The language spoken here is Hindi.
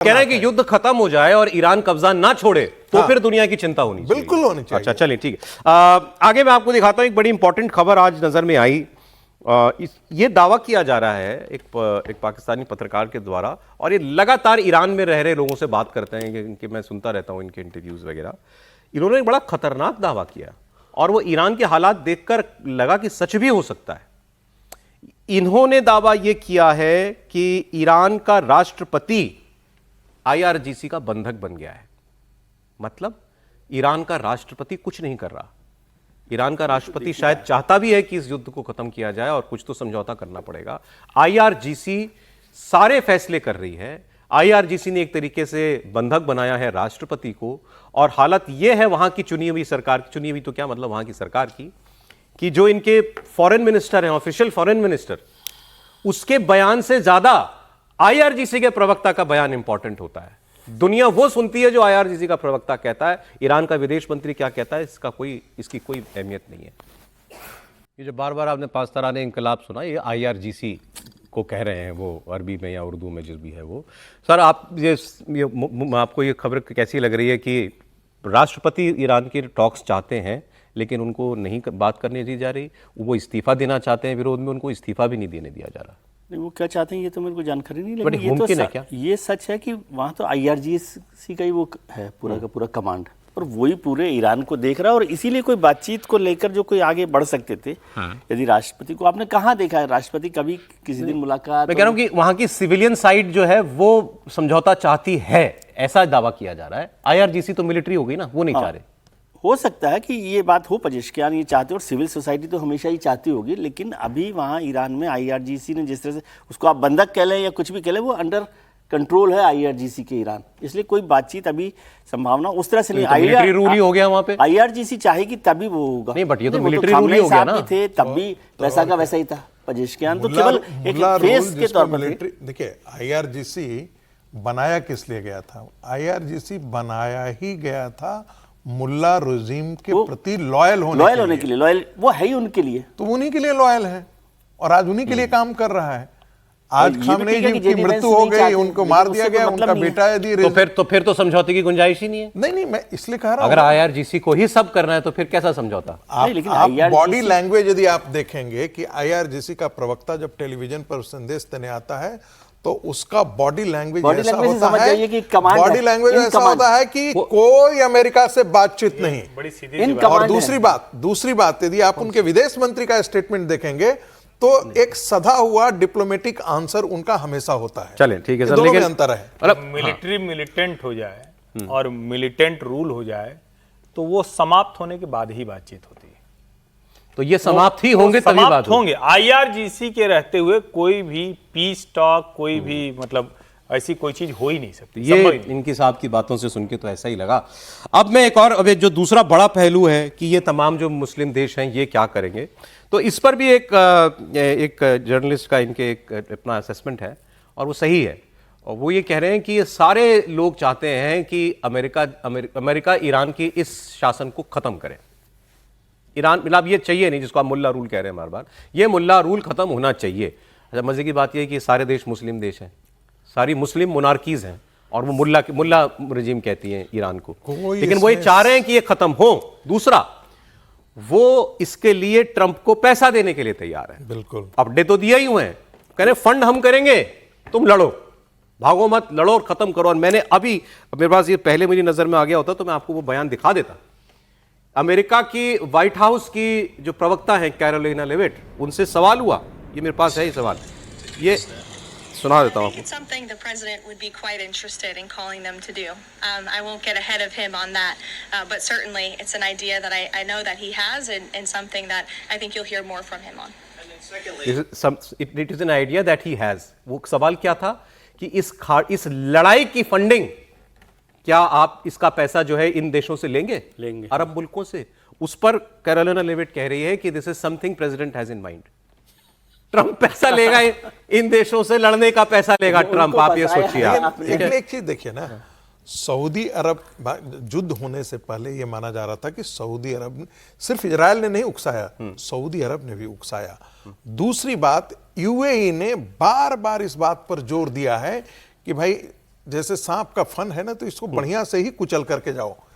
कह रहे हैं कि युद्ध खत्म हो जाए और ईरान कब्जा ना छोड़े तो फिर दुनिया की चिंता होनी चाहिए। बिल्कुल होनी चाहिए। अच्छा चलिए ठीक है। आगे मैं आपको दिखाता हूं, एक बड़ी इंपॉर्टेंट खबर आज नजर में आई। ये दावा किया जा रहा है एक पाकिस्तानी पत्रकार के द्वारा, और ये लगातार ईरान में रह रहे लोगों से बात करते हैं कि मैं सुनता रहता हूं इनके इंटरव्यूज वगैरह। इन्होंने एक बड़ा खतरनाक दावा किया और वो ईरान के हालात देखकर लगा कि सच भी हो सकता है। इन्होंने दावा यह किया है कि ईरान का राष्ट्रपति आईआरजीसी का बंधक बन गया है। मतलब ईरान का राष्ट्रपति कुछ नहीं कर रहा। ईरान का राष्ट्रपति शायद चाहता भी है कि इस युद्ध को खत्म किया जाए और कुछ तो समझौता करना पड़ेगा। आईआरजीसी सारे फैसले कर रही है। आईआरजीसी ने एक तरीके से बंधक बनाया है राष्ट्रपति को, और हालत यह है वहां की चुनी हुई सरकार, चुनी हुई तो क्या मतलब वहां की सरकार की, कि जो इनके फॉरेन मिनिस्टर हैं, ऑफिशियल फॉरेन मिनिस्टर, उसके बयान से ज्यादा आईआरजीसी के प्रवक्ता का बयान इंपॉर्टेंट होता है। दुनिया वो सुनती है जो आईआरजीसी का प्रवक्ता कहता है। ईरान का विदेश मंत्री क्या कहता है इसकी कोई अहमियत नहीं है। ये जो बार बार आपने पाकिस्तानी इंकलाब सुना, ये आईआरजीसी को कह रहे हैं, वो अरबी में या उर्दू में जो भी है वो। सर आप आपको ये खबर कैसी लग रही है कि राष्ट्रपति ईरान के टॉक्स चाहते हैं लेकिन उनको नहीं बात करने दी जा रही, वो इस्तीफा देना चाहते हैं विरोध में, उनको इस्तीफा भी नहीं देने दिया जा रहा। नहीं, वो क्या चाहते हैं ये तो मेरे को जानकारी नहीं, बट लेकिन मुमकिन है क्या? ये सच है कि वहाँ तो आईआरजीसी का ही वो है पूरा का पूरा कमांड, और वही पूरे ईरान को देख रहा है। और इसीलिए कोई बातचीत को लेकर जो कोई आगे बढ़ सकते थे, यदि राष्ट्रपति को आपने कहाँ देखा है, राष्ट्रपति कभी किसी दिन मुलाकात? मैं कह रहा हूँ कि वहाँ की सिविलियन साइड जो है वो समझौता चाहती है, ऐसा दावा किया जा रहा है। आईआरजीसी तो मिलिट्री हो गई ना, वो नहीं चाह रहे। हो सकता है कि ये बात हो, पजेश्कियान ये चाहते, और सिविल सोसाइटी तो हमेशा ही चाहती होगी, लेकिन अभी वहाँ ईरान में आईआरजीसी ने जिस तरह से, उसको आप बंधक कह लें या कुछ भी कह लें, वो अंडर कंट्रोल है आईआरजीसी के ईरान। इसलिए कोई बातचीत अभी संभावना उस तरह से नहीं। मिलिट्री रूल ही हो गया वहाँ पे। आईआरजीसी चाहेगी तभी वो होगा। नहीं, बट ये तो मिलिट्री रूल ही हो गया ना। थे तब भी वैसा का वैसा ही था। पजेश्कियान तो केवल एक फेस के तौर पर। देखिए, आईआरजीसी बनाया किस लिए गया था? आईआरजीसी बनाया ही गया था मुल्ला रजीम के प्रति लॉयल होने के लिए। लॉयल वो है ही उनके लिए, तो उन्हीं के लिए लॉयल है और आज उन्हीं के लिए काम कर रहा है। आज खामनेई जी की मृत्यु हो गई, उनको मार दिया गया, उनका बेटा यदि तो फिर तो समझौते की गुंजाइश ही नहीं है। नहीं, मैं इसलिए कह रहा हूं, अगर आईआरजीसी को ही सब करना है तो फिर कैसा समझौता? आप बॉडी लैंग्वेज यदि आप देखेंगे कि आईआरजीसी का प्रवक्ता जब टेलीविजन पर संदेश देने आता है तो उसका बॉडी लैंग्वेज ऐसा होता है कि बॉडी लैंग्वेज ऐसा होता है कि कोई अमेरिका से बातचीत नहीं। बड़ी सीधी बात। और दूसरी बात यदि आप उनके विदेश मंत्री का स्टेटमेंट देखेंगे तो एक सधा हुआ डिप्लोमेटिक आंसर उनका हमेशा होता है। चलें ठीक है सर, लेकिन अंतर है, मिलिट्री मिलिटेंट हो जाए और मिलिटेंट रूल हो जाए तो वो समाप्त होने के बाद ही बातचीत होती है। तो ये समाप्त ही होंगे तभी बात होंगे। आईआरजीसी के रहते हुए कोई भी पीस टॉक, कोई भी मतलब ऐसी कोई चीज हो ही नहीं सकती। ये इनकी साहब की बातों से सुन के तो ऐसा ही लगा। अब मैं अब जो दूसरा बड़ा पहलू है कि ये तमाम जो मुस्लिम देश हैं ये क्या करेंगे, तो इस पर भी एक जर्नलिस्ट का इनके एक अपना असेसमेंट है और वो सही है। और वो ये कह रहे हैं कि ये सारे लोग चाहते हैं कि अमेरिका ईरान की इस शासन को खत्म करे। ईरान मतलब ये चाहिए नहीं जिसको आप मुल्ला रूल कह रहे हैं बार बार, ये मुल्ला रूल खत्म होना चाहिए। अच्छा, मजे की बात यह है कि सारे देश मुस्लिम देश हैं, सारी मुस्लिम मोनार्कीज हैं और वो मुल्ला रजीम कहती हैं ईरान को, लेकिन वो ये चाह रहे हैं कि ये खत्म हो। दूसरा, वो इसके लिए ट्रंप को पैसा देने के लिए तैयार है। बिल्कुल, अपडेट तो दिया ही हुए हैं, कह रहे फंड हम करेंगे, तुम लड़ो, भागो मत, लड़ो और खत्म करो। और मैंने अभी मेरे पास ये पहले मेरी नजर में आ गया होता तो मैं आपको वो बयान दिखा देता। अमेरिका की व्हाइट हाउस की जो प्रवक्ता हैं कैरोलिना लेविट, उनसे सवाल हुआ, ये मेरे पास है ही सवाल, ये सुना देता हूं आपको। It's something the president would be quite interested in calling them to do. I won't get ahead of him on that, but certainly it's an idea that I know that he has and something that I think you'll hear more from him on. It is an idea that he has. वो सवाल क्या था कि इस लड़ाई की फंडिंग क्या आप इसका पैसा जो है इन देशों से लेंगे अरब मुल्कों से? उस पर कैरोलिना लेविट कह रही है कि this is something president has in mind. Trump पैसा लेगा इन देशों से, लड़ने का पैसा लेगा ट्रंप, आप ये सोचिए। एक चीज देखिए ना, सऊदी अरब युद्ध होने से पहले यह माना जा रहा था कि सऊदी अरब सिर्फ इजराइल ने नहीं उकसाया, सऊदी अरब ने भी उकसाया। दूसरी बात, यूएई ने बार बार इस बात पर जोर दिया है कि भाई जैसे सांप का फन है ना, तो इसको बढ़िया से ही कुचल करके जाओ।